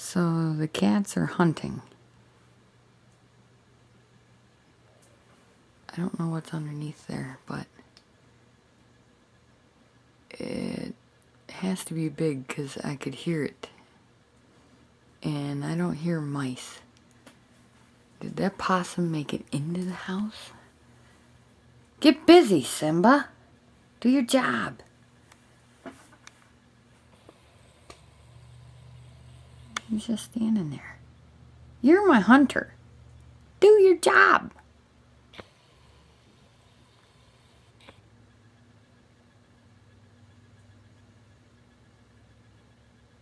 So the cats are hunting. I don't know what's underneath there, but it has to be big because I could hear it. And I don't hear mice. Did that possum make it into the house? Get busy, Simba. Do your job. He's just standing there. You're my hunter. Do your job.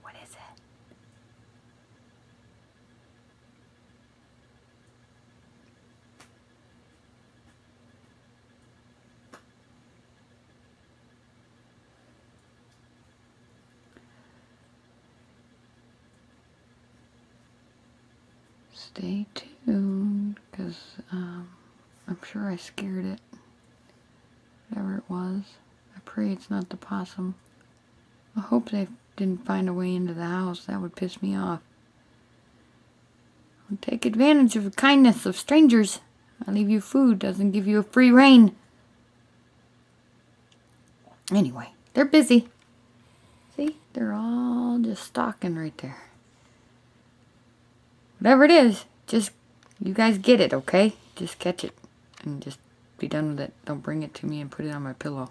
What is it? Stay tuned, because I'm sure I scared it. Whatever it was. I pray it's not the possum. I hope they didn't find a way into the house. That would piss me off. Don't take advantage of the kindness of strangers. I leave you food, doesn't give you a free rein. Anyway, they're busy. See? They're all just stalking right there. Whatever it is, just, you guys get it, okay? Just catch it and just be done with it. Don't bring it to me and put it on my pillow.